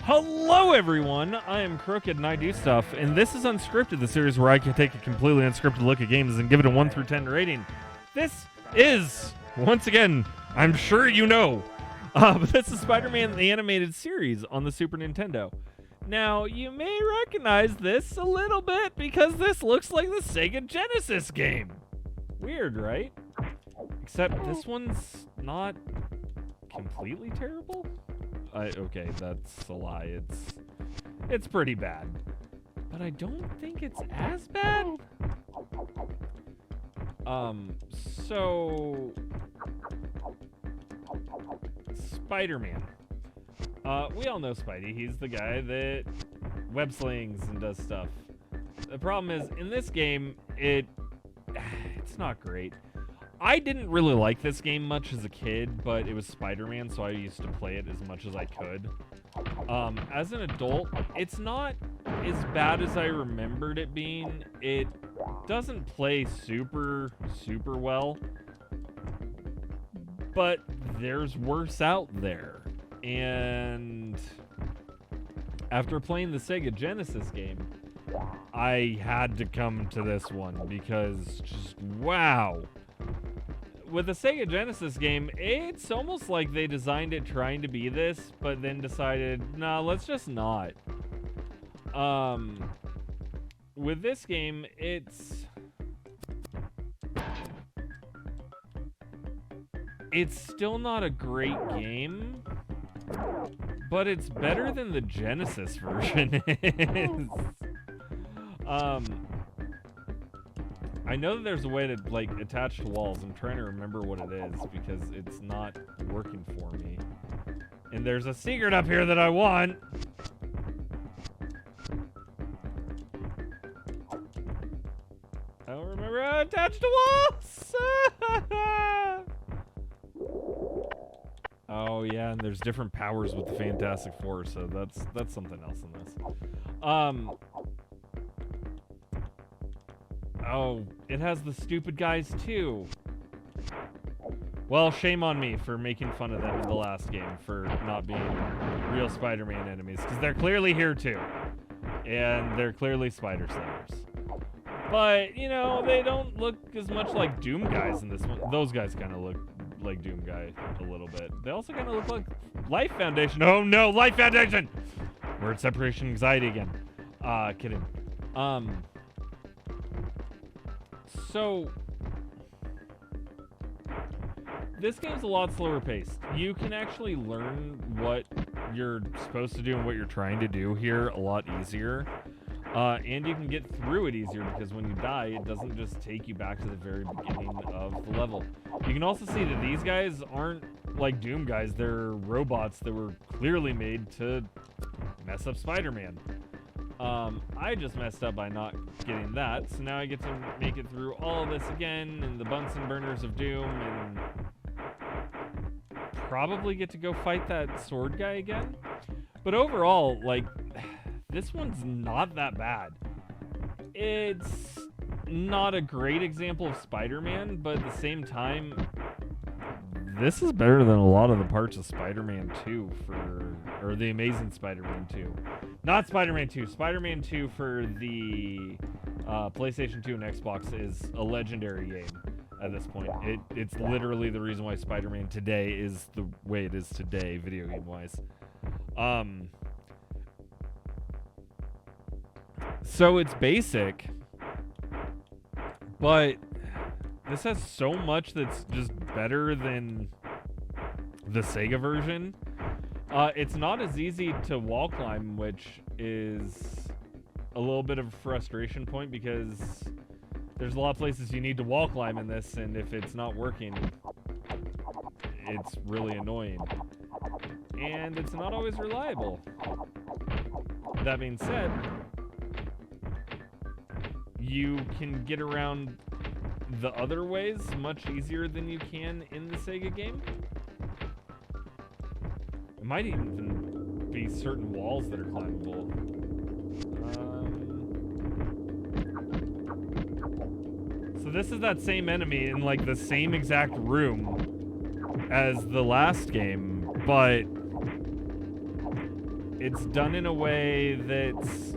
Hello, everyone. I am Krooked and I do stuff, and this is Unscripted, the series where I can take a completely unscripted look at games and give it a 1 through 10 rating. This is, once again, I'm sure you know, but this is Spider-Man the Animated Series on the Super Nintendo. Now, you may recognize this a little bit because this looks like the Sega Genesis game. Weird, right? Except this one's not completely terrible. Okay, that's a lie. It's pretty bad, but I don't think it's as bad. So Spider-Man. We all know Spidey. He's the guy that web slings and does stuff. The problem is, in this game, it's not great. I didn't really like this game much as a kid, but it was Spider-Man, so I used to play it as much as I could. As an adult, it's not as bad as I remembered it being. It doesn't play super well, but there's worse out there. And after playing the Sega Genesis game, I had to come to this one because just wow. With the Sega Genesis game, it's almost like they designed it trying to be this, but then decided, nah, let's just not. With this game, it's still not a great game, but it's better than the Genesis version is. I know that there's a way to, like, attach to walls. I'm trying to remember what it is because it's not working for me. And there's a secret up here that I want. I don't remember how to attach to walls. Oh, yeah, and there's different powers with the Fantastic Four, so that's something else in this. Oh, it has the stupid guys too. Well, shame on me for making fun of them in the last game for not being real Spider-Man enemies, because they're clearly here too. And they're clearly spider slingers. But, you know, they don't look as much like Doom guys in this one. Those guys kind of look like Doom guy a little bit. They also kind of look like Life Foundation. Oh no, Life Foundation! We're at separation anxiety again. Kidding. So, this game's a lot slower paced. You can actually learn what you're supposed to do and what you're trying to do here a lot easier. And you can get through it easier because when you die, it doesn't just take you back to the very beginning of the level. You can also see that these guys aren't like Doom guys. They're robots that were clearly made to mess up Spider-Man. I just messed up by not getting that, so now I get to make it through all of this again, and the Bunsen burners of Doom, and probably get to go fight that sword guy again. But overall, like, this one's not that bad. It's not a great example of Spider-Man, but at the same time, this is better than a lot of the parts of Spider-Man 2 or the Amazing Spider-Man 2. Not Spider-Man 2. Spider-Man 2 for the PlayStation 2 and Xbox is a legendary game at this point. It's literally the reason why Spider-Man today is the way it is today, video game-wise. So it's basic, but this has so much that's just better than the Sega version. It's not as easy to wall climb, which is a little bit of a frustration point because there's a lot of places you need to wall climb in this, and if it's not working, it's really annoying. And it's not always reliable. That being said, you can get around the other ways much easier than you can in the Sega game. It might even be certain walls that are climbable. So this is that same enemy in like the same exact room as the last game, but it's done in a way that's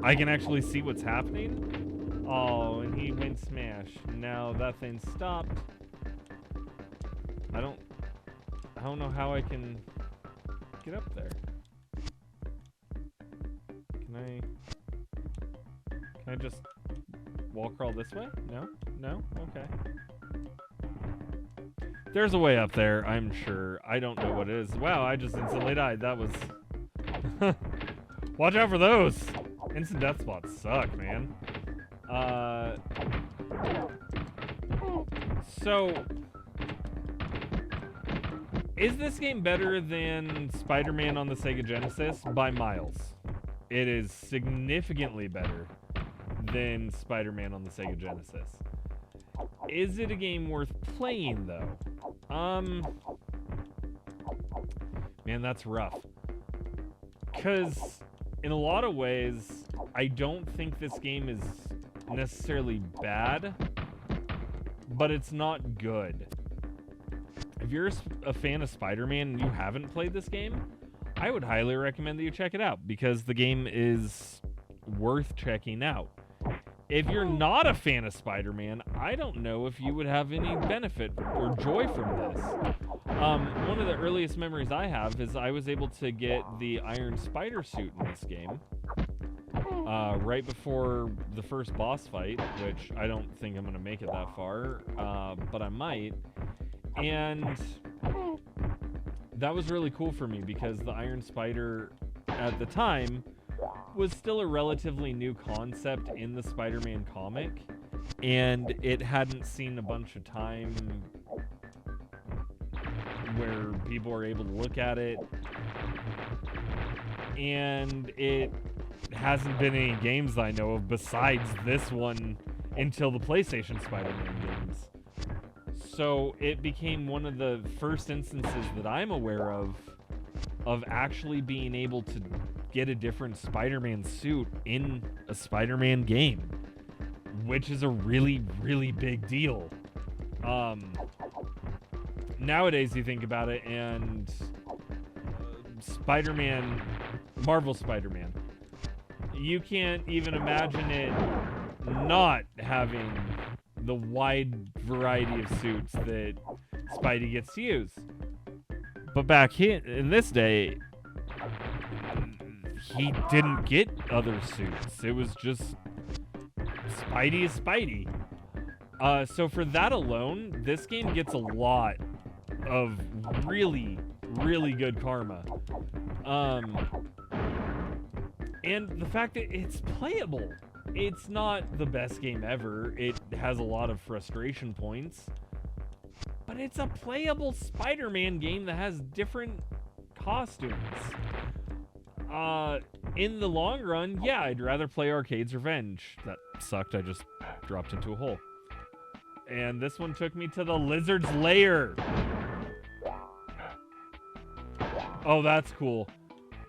I can actually see what's happening. Oh, and he went smash. Now that thing stopped. I don't know how I can get up there. Can I just wall crawl this way? No? No? Okay. There's a way up there, I'm sure. I don't know what it is. Wow, I just instantly died. That was... Watch out for those! Instant death spots suck, man. So... Is this game better than Spider-Man on the Sega Genesis? By miles. It is significantly better than Spider-Man on the Sega Genesis. Is it a game worth playing, though? Man, that's rough. Because in a lot of ways, I don't think this game is necessarily bad, but it's not good. If you're a fan of Spider-Man and you haven't played this game, I would highly recommend that you check it out because the game is worth checking out. If you're not a fan of Spider-Man, I don't know if you would have any benefit or joy from this. One of the earliest memories I have is I was able to get the Iron Spider suit in this game right before the first boss fight, which I don't think I'm going to make it that far, but I might. And that was really cool for me because the Iron Spider at the time was still a relatively new concept in the Spider-Man comic, and it hadn't seen a bunch of time where people were able to look at it, and it hasn't been any games I know of besides this one until the PlayStation Spider-Man games. So it became one of the first instances that I'm aware of actually being able to get a different Spider-Man suit in a Spider-Man game, which is a really, really big deal. Nowadays you think about it and Spider-Man, Marvel Spider-Man, you can't even imagine it not having the wide variety of suits that Spidey gets to use. But back here, in this day, he didn't get other suits. It was just Spidey is Spidey. So for that alone, this game gets a lot of really, really good karma. And the fact that it's playable. It's not the best game ever. It has a lot of frustration points. But it's a playable Spider-Man game that has different costumes. In the long run, yeah, I'd rather play Arcade's Revenge. That sucked, I just dropped into a hole. And this one took me to the Lizard's Lair. Oh, that's cool.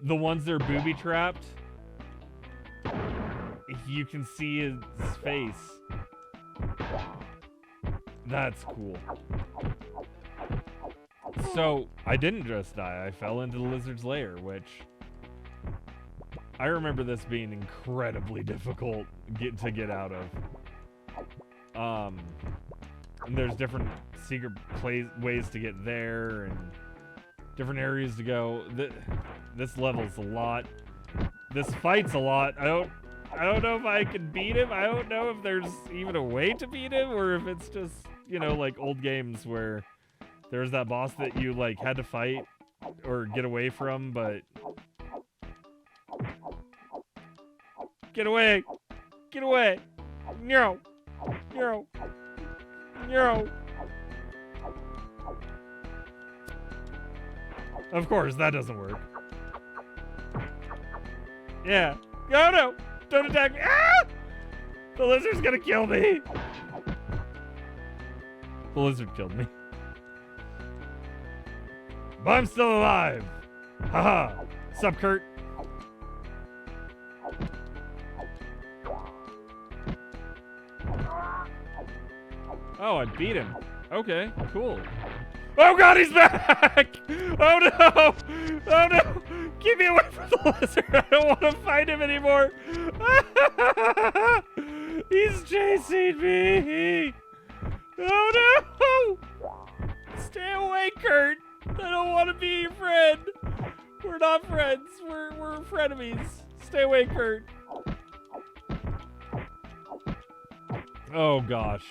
The ones that are booby-trapped, you can see his face. That's cool. So, I didn't just die. I fell into the Lizard's Lair, which... I remember this being incredibly difficult to get out of. And there's different secret ways to get there, and different areas to go. This level's a lot. This fight's a lot. I don't know if I can beat him. I don't know if there's even a way to beat him, or if it's just, you know, like old games where there's that boss that you, like, had to fight or get away from, but... Get away! Get away! No! No! No! Of course, that doesn't work. Yeah. Oh no! Don't attack me! Ah! The lizard's gonna kill me! The lizard killed me. But I'm still alive! Haha! Sup, Kurt? Oh, I beat him. Okay, cool. Oh god, he's back! Oh no! Oh no! Keep me away from the lizard. I don't want to fight him anymore. He's chasing me. Oh no! Stay away, Kurt. I don't want to be your friend. We're not friends. We're frenemies. Stay away, Kurt. Oh gosh.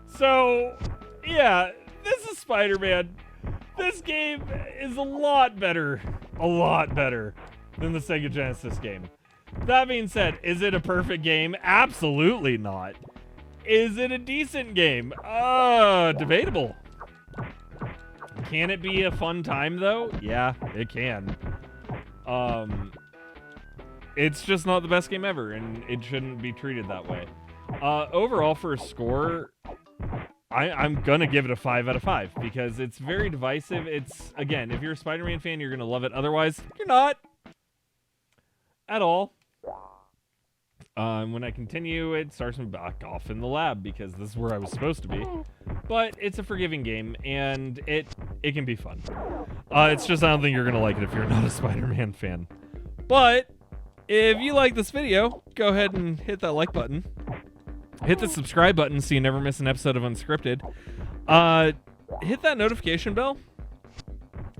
So, yeah, this is Spider-Man. This game is a lot better than the Sega Genesis game. That being said, is it a perfect game? Absolutely not. Is it a decent game? Debatable. Can it be a fun time though? Yeah, it can. It's just not the best game ever, and it shouldn't be treated that way. Overall, for a score, I'm gonna give it a 5 out of 5 because it's very divisive. It's, again, if you're a Spider-Man fan, you're gonna love it. Otherwise, you're not at all. When I continue, it starts me back off in the lab because this is where I was supposed to be. But it's a forgiving game, and it can be fun. It's just I don't think you're gonna like it if you're not a Spider-Man fan. But if you like this video, go ahead and hit that like button. Hit the subscribe button so you never miss an episode of Unscripted. Hit that notification bell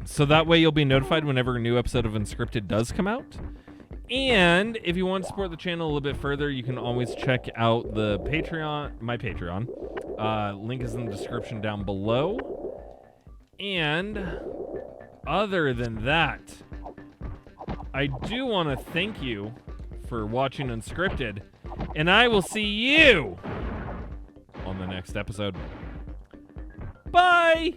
so that way you'll be notified whenever a new episode of Unscripted does come out. And if you want to support the channel a little bit further, you can always check out the Patreon, my Patreon. Link is in the description down below. And other than that, I do want to thank you for watching Unscripted, and I will see you on the next episode. Bye!